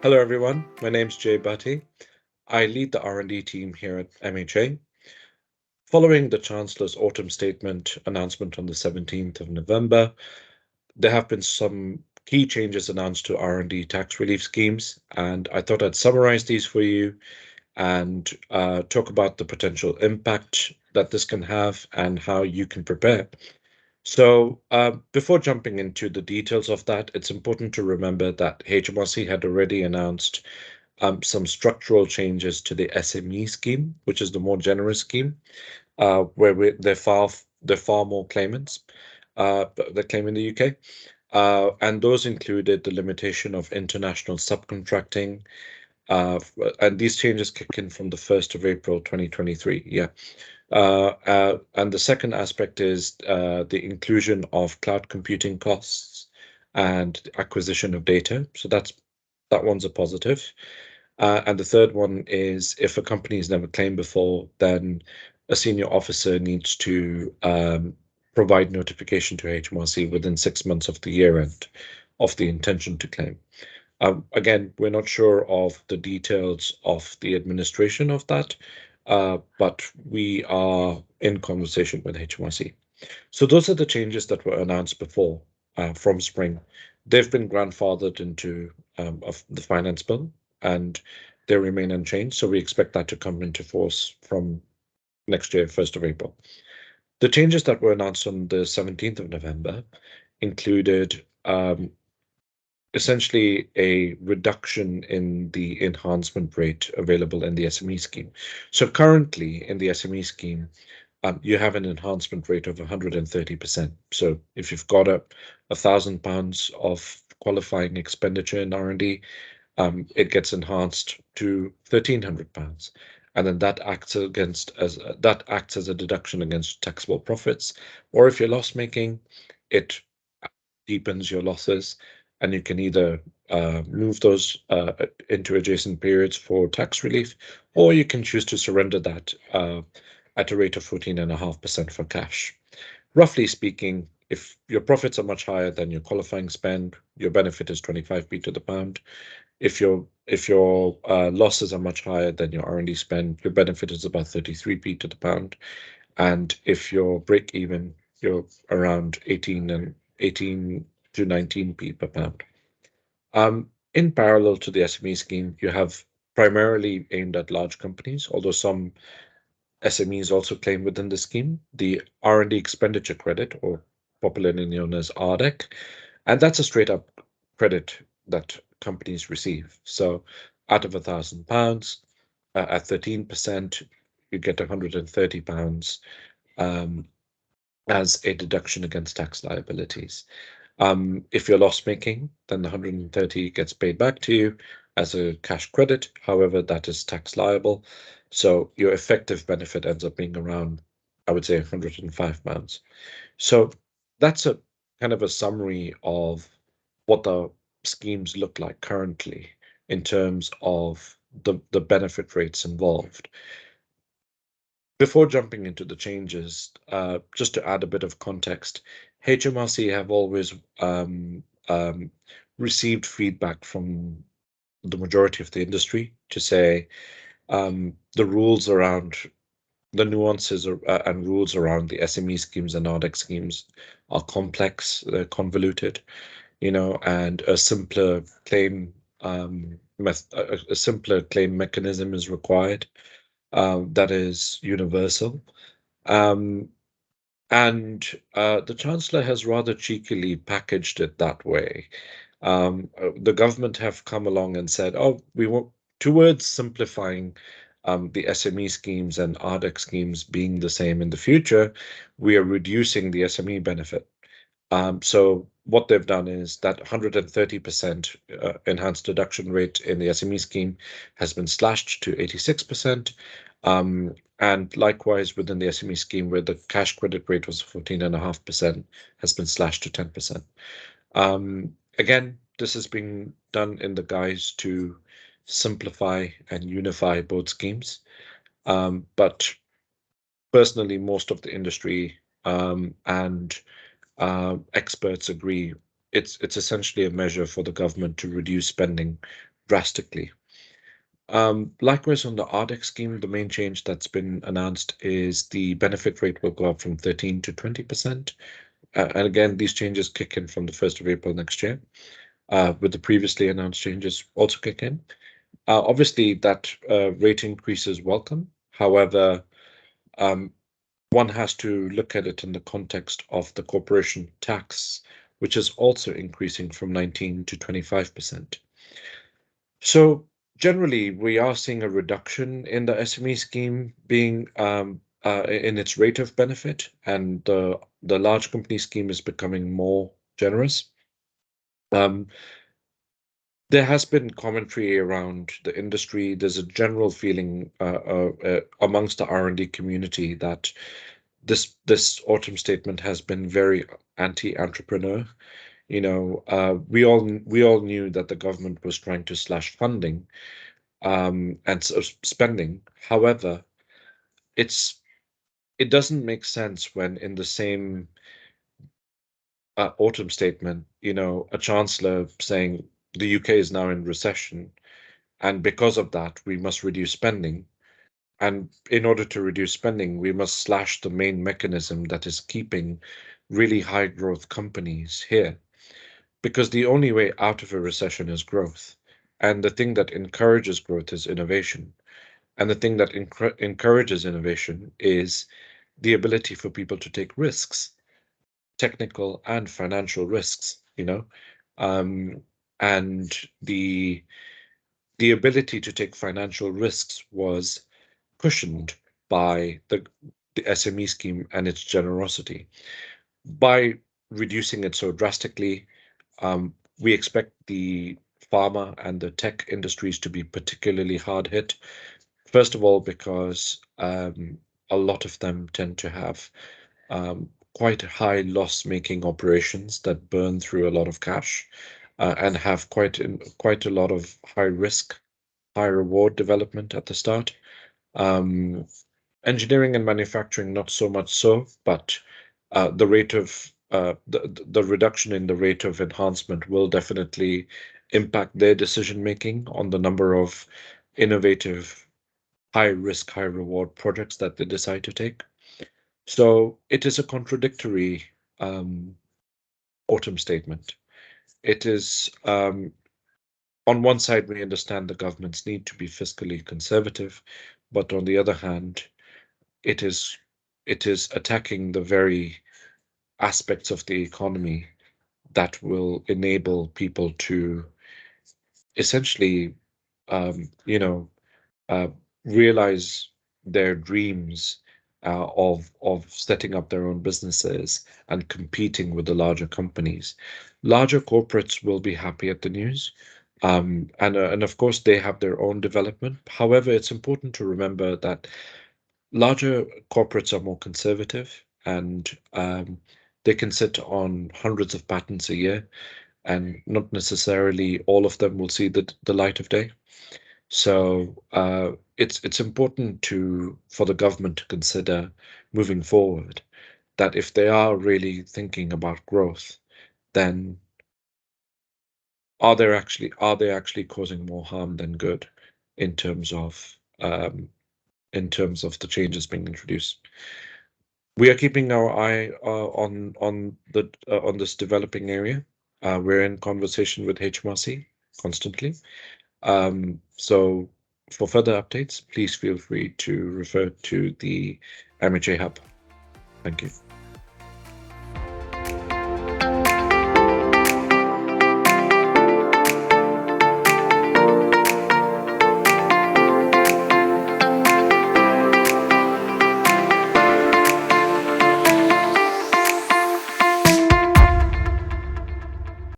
Hello, everyone. My name's Bhatti. I lead the R&D team here at MHA. Following the Chancellor's autumn statement announcement on the 17th of November, there have been some key changes announced to R&D Tax Relief Schemes, and I thought I'd summarize these for you and talk about the potential impact that this can have and how you can prepare. So before jumping into the details of that, it's important to remember that HMRC had already announced some structural changes to the SME scheme, which is the more generous scheme, where there are far more claimants that claim in the UK. And those included the limitation of international subcontracting. And these changes kick in from the 1st of April 2023. Yeah. And the second aspect is the inclusion of cloud computing costs and acquisition of data. So that one's a positive. And the third one is if a company has never claimed before, then a senior officer needs to provide notification to HMRC within 6 months of the year end of the intention to claim. Again, we're not sure of the details of the administration of that, but we are in conversation with HMRC. So those are the changes that were announced before from spring. They've been grandfathered into of the finance bill and they remain unchanged. So we expect that to come into force from next year, 1st of April. The changes that were announced on the 17th of November included essentially a reduction in the enhancement rate available in the SME scheme. So currently in the SME scheme, you have an enhancement rate of 130%. So if you've got £1,000 of qualifying expenditure in R&D, it gets enhanced to £1,300, and then that acts as a deduction against taxable profits. Or if you're loss making, it deepens your losses, and you can either move those into adjacent periods for tax relief, or you can choose to surrender that at a rate of 14.5% for cash. Roughly speaking, if your profits are much higher than your qualifying spend, your benefit is 25p to the pound. If your losses are much higher than your R&D spend, your benefit is about 33p to the pound. And if you're break even, you're around 18 to 19p per pound. In parallel to the SME scheme, you have primarily aimed at large companies, although some SMEs also claim within the scheme, the R&D expenditure credit, or popularly known as RDEC, and that's a straight up credit that companies receive. So out of £1,000 at 13%, you get £130 as a deduction against tax liabilities. If you're loss making, then the 130 gets paid back to you as a cash credit. However, that is tax liable. So your effective benefit ends up being around, I would say, £105. So that's a kind of a summary of what the schemes look like currently in terms of the benefit rates involved. Before jumping into the changes, just to add a bit of context, HMRC have always received feedback from the majority of the industry to say the rules around the nuances and rules around the SME schemes and RDEC schemes are complex, they're convoluted, and a simpler claim mechanism is required that is universal. And the Chancellor has rather cheekily packaged it that way. The government have come along and said, oh, we want towards simplifying the SME schemes and RDEC schemes being the same in the future, we are reducing the SME benefit. So what they've done is that 130% enhanced deduction rate in the SME scheme has been slashed to 86%. And likewise, within the SME scheme, where the cash credit rate was 14.5%, has been slashed to 10%. Again, this has been done in the guise to simplify and unify both schemes. But personally, most of the industry and experts agree it's essentially a measure for the government to reduce spending drastically. Likewise, on the RDEX scheme, the main change that's been announced is the benefit rate will go up from 13 to 20%. And again, these changes kick in from the 1st of April next year, with the previously announced changes also kick in. Obviously, that rate increase is welcome. However, one has to look at it in the context of the corporation tax, which is also increasing from 19 to 25%. So generally, we are seeing a reduction in the SME scheme being in its rate of benefit, and the large company scheme is becoming more generous. There has been commentary around the industry. There's a general feeling amongst the R&D community that this autumn statement has been very anti-entrepreneur. We all knew that the government was trying to slash funding and spending. However, it doesn't make sense when in the same autumn statement, a chancellor saying the UK is now in recession, and because of that, we must reduce spending. And in order to reduce spending, we must slash the main mechanism that is keeping really high growth companies here. Because the only way out of a recession is growth. And the thing that encourages growth is innovation. And the thing that encourages innovation is the ability for people to take risks, technical and financial risks, and the ability to take financial risks was cushioned by the SME scheme and its generosity. By reducing it so drastically, we expect the pharma and the tech industries to be particularly hard hit. First of all, because a lot of them tend to have quite high loss-making operations that burn through a lot of cash and have quite a lot of high risk, high reward development at the start. Engineering and manufacturing, not so much so, but the rate of the reduction in the rate of enhancement will definitely impact their decision making on the number of innovative, high risk, high reward projects that they decide to take. So it is a contradictory autumn statement. It is on one side, we understand the government's need to be fiscally conservative, but on the other hand, it is attacking the very aspects of the economy that will enable people to essentially, you know, uh, realize their dreams of setting up their own businesses and competing with the larger companies. Larger corporates will be happy at the news. And of course, they have their own development. However, it's important to remember that larger corporates are more conservative and they can sit on hundreds of patents a year, and not necessarily all of them will see the light of day. So it's important for the government to consider moving forward that if they are really thinking about growth, then are they actually causing more harm than good in terms of the changes being introduced? We are keeping our eye on this developing area. We're in conversation with HMRC constantly. So for further updates, please feel free to refer to the MHA Hub. Thank you.